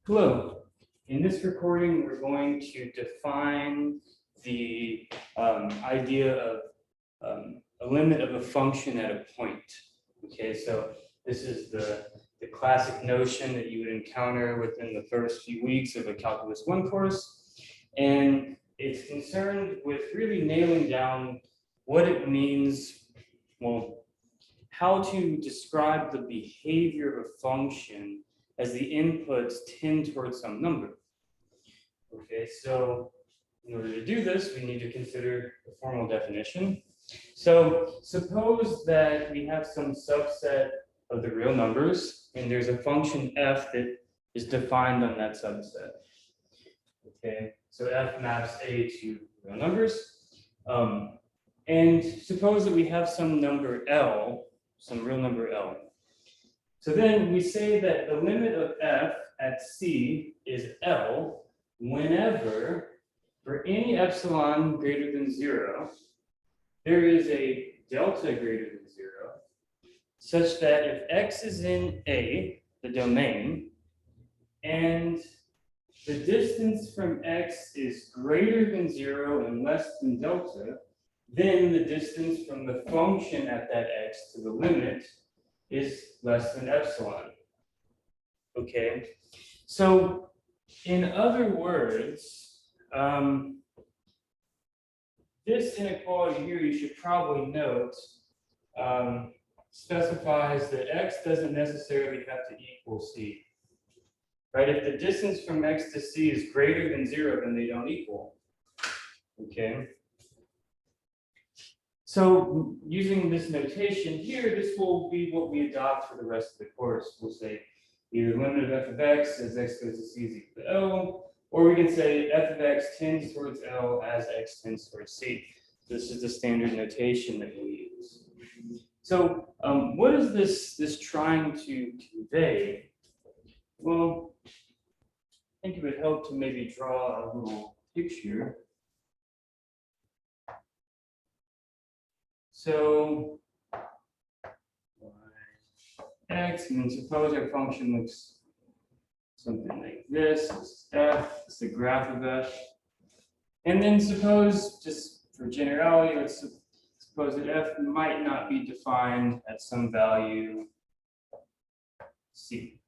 Hello. In this recording, we're going to define the idea of a limit of a function at a point. Okay, so this is the classic notion that you would encounter within the first few weeks of a Calculus 1 course. And it's concerned with really nailing down what it means, well, how to describe the behavior of a function as the inputs tend towards some number. Okay, so in order to do this, we need to consider the formal definition. So suppose that we have some subset of the real numbers, and there's a function f that is defined on that subset. Okay, so f maps a to real numbers. And suppose that we have some number L, some real number L. So then we say that the limit of f at C is L whenever, for any epsilon greater than 0, there is a delta greater than 0, such that if x is in A, the domain, and the distance from x is greater than 0 and less than delta, then the distance from the function at that x to the limit is less than epsilon. Okay, so in other words, this inequality here, you should probably note, specifies that x doesn't necessarily have to equal c. Right? If the distance from x to c is greater than 0, then they don't equal. Okay. So using this notation here, this will be what we adopt for the rest of the course. We'll say either limit of f of x as x goes to c is equal to L, or we can say f of x tends towards L as x tends towards c. This is the standard notation that we use. So what is this trying to convey? Well, I think it would help to maybe draw a little picture. So x, and then suppose our function looks something like this. This is f, it's the graph of f. And then suppose, just for generality, let's suppose that f might not be defined at some value c.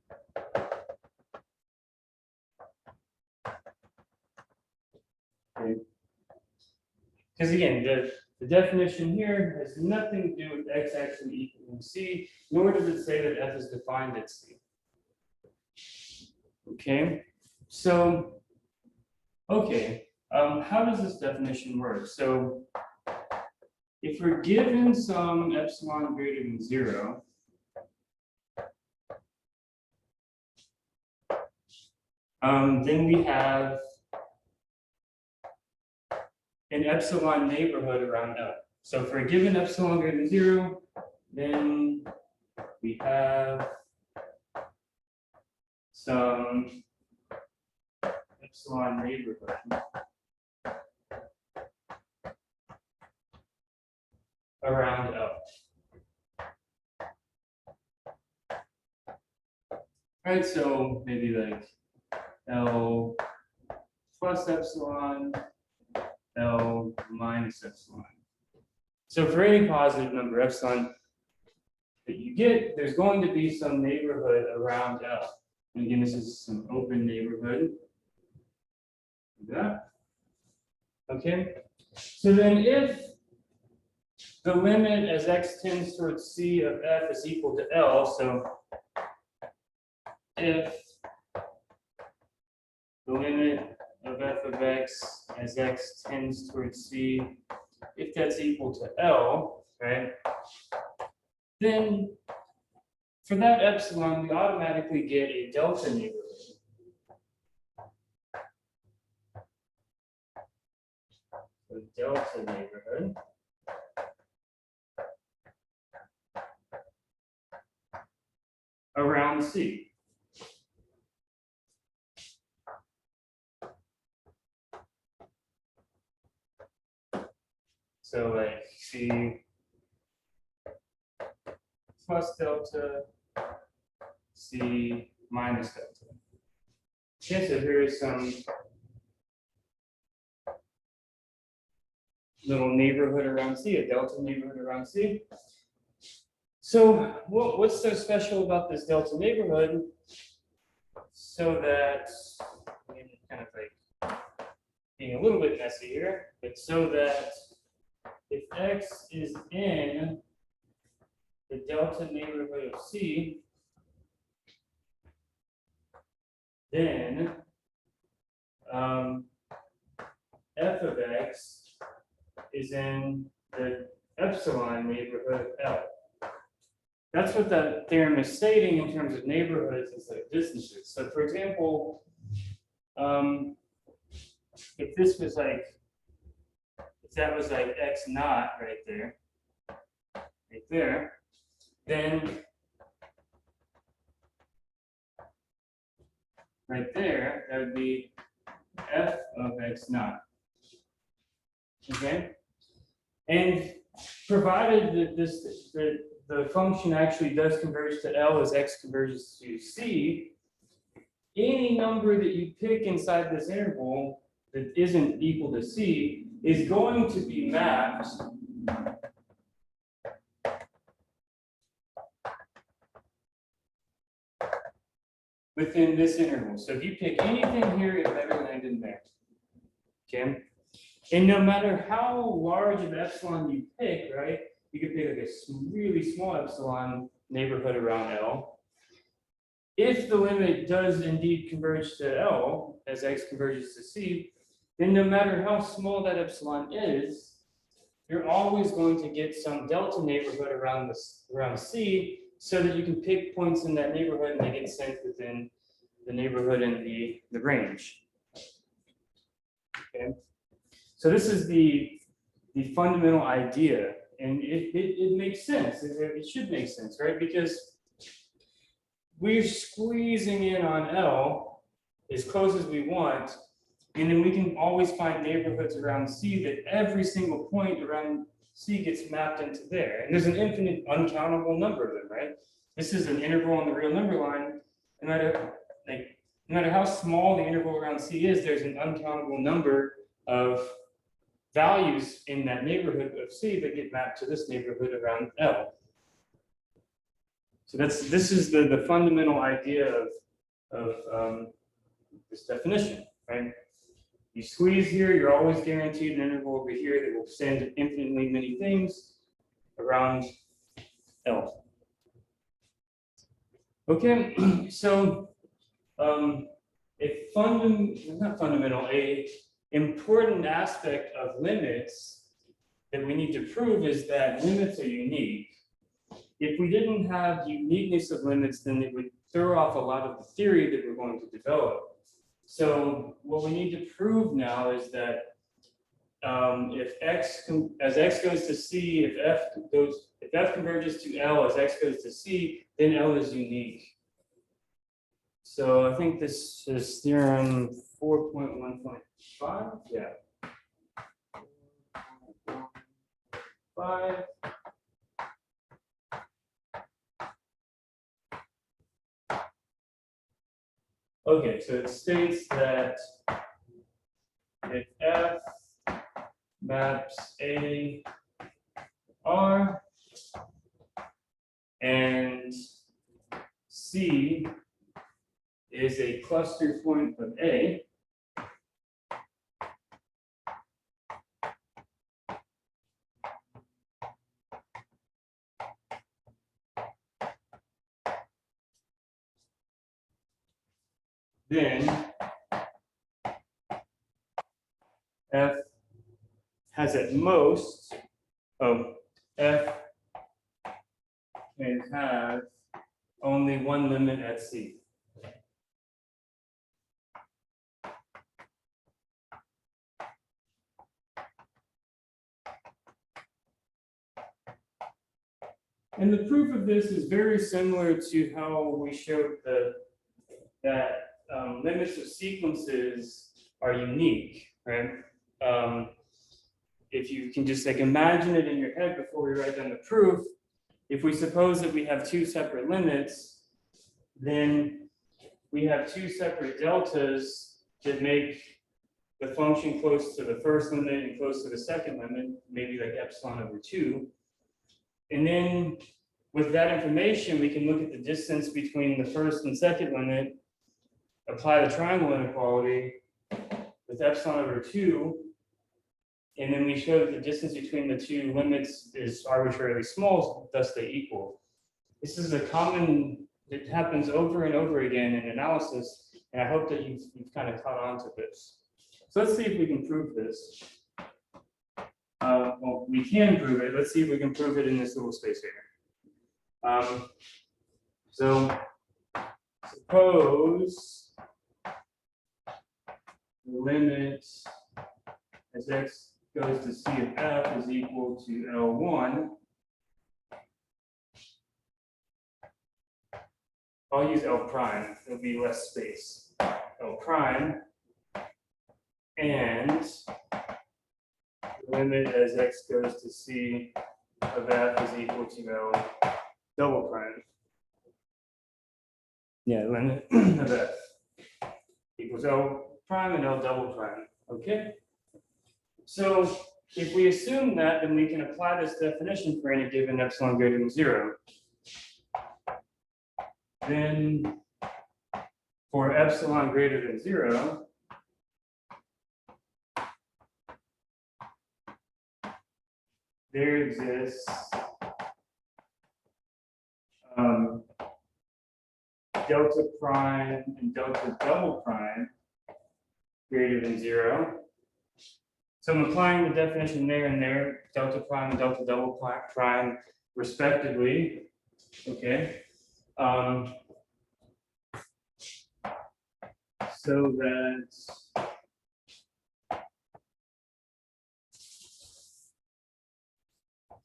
Okay. Because again, the definition here has nothing to do with x actually equaling c, nor does it say that f is defined at c. Okay, so, okay, how does this definition work? So, if we're given some epsilon greater than 0, then we have an epsilon neighborhood around L. So for a given epsilon greater than 0, then we have some epsilon neighborhood around L. Right, so maybe like L plus epsilon, L minus epsilon. So for any positive number epsilon that you get, there's going to be some neighborhood around L. And again, this is some open neighborhood. Like that. Okay. So then if the limit as x tends towards c of f is equal to L, so if the limit of f of x as x tends towards c, if that's equal to L, right, then for that epsilon, we automatically get a delta neighborhood. So delta neighborhood. Around C. So like C plus delta, C minus delta. Okay, so here is some little neighborhood around C, a delta neighborhood around C. So what's so special about this delta neighborhood? So that, kind of like being a little bit messy here, but so that if X is in the delta neighborhood of C, then f of X is in the epsilon neighborhood of L. That's what that theorem is stating in terms of neighborhoods instead of distances. So for example, if this was like, if that was like X naught right there, then right there, that would be f of X naught. Okay? And provided that the function actually does converge to L as X converges to C, any number that you pick inside this interval that isn't equal to C is going to be mapped within this interval. So if you pick anything here, it better land in there. Okay? And no matter how large of epsilon you pick, right? You could pick like a really small epsilon neighborhood around L. If the limit does indeed converge to L as X converges to C, then no matter how small that epsilon is, you're always going to get some delta neighborhood around C, so that you can pick points in that neighborhood and they get sent within the neighborhood and the range. Okay. So this is the fundamental idea, and it makes sense. It should make sense, right? Because we're squeezing in on L as close as we want, and then we can always find neighborhoods around C that every single point around C gets mapped into there. And there's an infinite, uncountable number of them, right? This is an interval on the real number line. No matter how small the interval around C is, there's an uncountable number of values in that neighborhood of C that get mapped to this neighborhood around L. So this is the fundamental idea of this definition, right? You squeeze here, you're always guaranteed an interval over here that will send infinitely many things around L. Okay, so a important aspect of limits that we need to prove is that limits are unique. If we didn't have uniqueness of limits, then it would throw off a lot of the theory that we're going to develop. So what we need to prove now is that if as X goes to C, if F converges to L as X goes to C, then L is unique. So I think this is theorem 4.1.5. Yeah. 5. Okay, so it states that if F maps A R and C is a cluster point of A, then F has at most, F can have only one limit at C. And the proof of this is very similar to how we showed that limits of sequences are unique, right? If you can just like imagine it in your head before we write down the proof, if we suppose that we have two separate limits, then we have two separate deltas that make the function close to the first limit and close to the second limit, maybe like epsilon over 2. And then with that information, we can look at the distance between the first and second limit, apply the triangle inequality with epsilon over 2, and then we show that the distance between the two limits is arbitrarily small, thus they equal. This is a common, it happens over and over again in analysis, and I hope that you've kind of caught on to this. So let's see if we can prove this. Well, we can prove it. Let's see if we can prove it in this little space here. So suppose the limit as x goes to c of f is equal to L1. I'll use L prime, it'll be less space. L prime, and the limit as x goes to c of f is equal to L double prime. Yeah, limit of f equals L prime and L double prime, okay? So if we assume that, then we can apply this definition for any given epsilon greater than 0. Then for epsilon greater than 0, there exists delta prime and delta double prime greater than 0. So I'm applying the definition there and there, delta prime and delta double prime respectively, okay? So that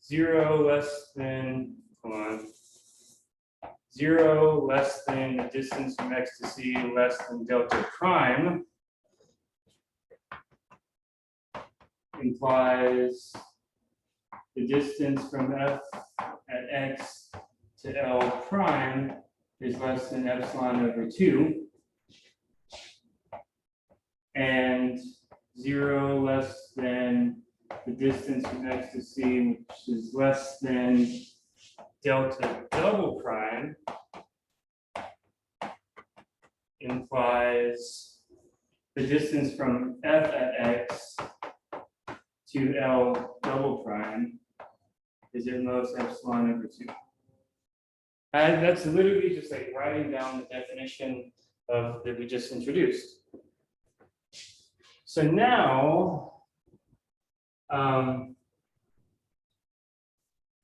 zero less than, come on, 0 less than the distance from x to c less than delta prime implies the distance from f at x to L prime is less than epsilon over 2, and 0 less than the distance from x to c, which is less than delta double prime, implies the distance from f at x to L double prime is at most epsilon over 2. And that's literally just like writing down the definition of that we just introduced. So now,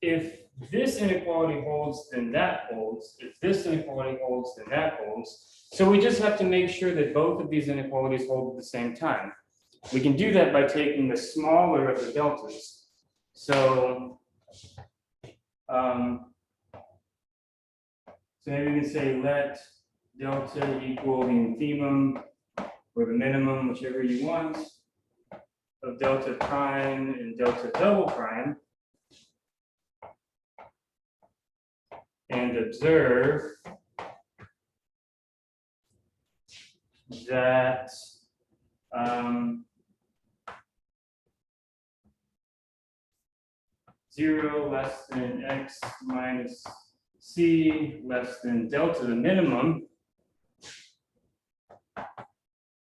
if this inequality holds, then that holds. If this inequality holds, then that holds. So we just have to make sure that both of these inequalities hold at the same time. We can do that by taking the smaller of the deltas. So, so maybe we can say let delta equal the infimum or the minimum, whichever you want, of delta prime and delta double prime. And observe that zero less than x minus c less than delta, the minimum,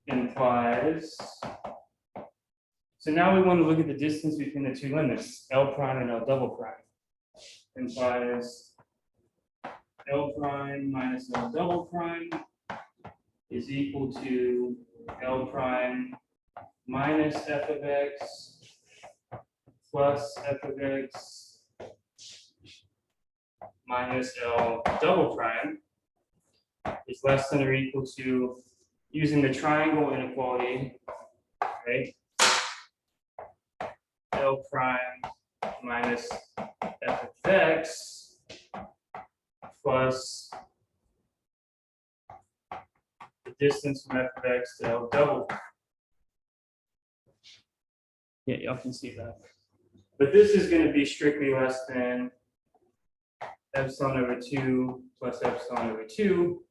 implies, so now we want to look at the distance between the two limits, L prime and L double prime, implies L prime minus L double prime is equal to L prime minus f of x plus f of x minus L double prime is less than or equal to, using the triangle inequality, right? L prime minus f of x plus the distance from f of x to L double. Yeah, y'all can see that. But this is going to be strictly less than epsilon over 2 plus epsilon over 2.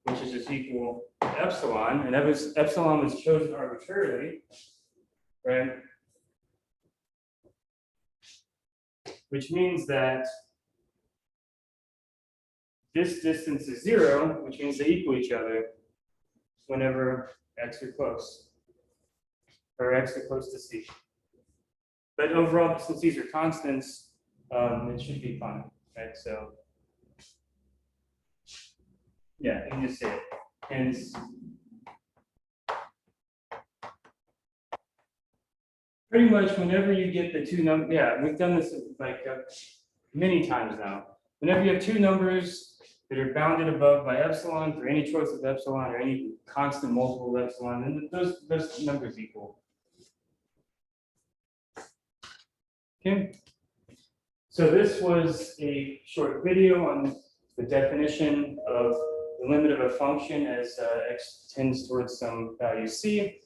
which is just equal to epsilon, and epsilon was chosen arbitrarily, right? Which means that this distance is 0, which means they equal each other whenever x are close, or x are close to c. But overall, since these are constants, it should be fine, right? So, yeah, you can just say it. Hence, pretty much whenever you get the two numbers, yeah, we've done this like many times now. Whenever you have two numbers that are bounded above by epsilon for any choice of epsilon or any constant multiple of epsilon, then those numbers equal. Okay. So this was a short video on the definition of the limit of a function as x tends towards some value c.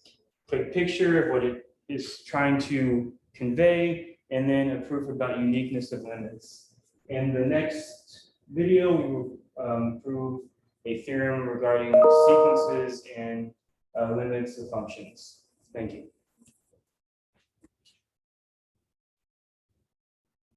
Quick picture of what it is trying to convey, and then a proof about uniqueness of limits. In the next video, we will prove a theorem regarding sequences and limits of functions. Thank you.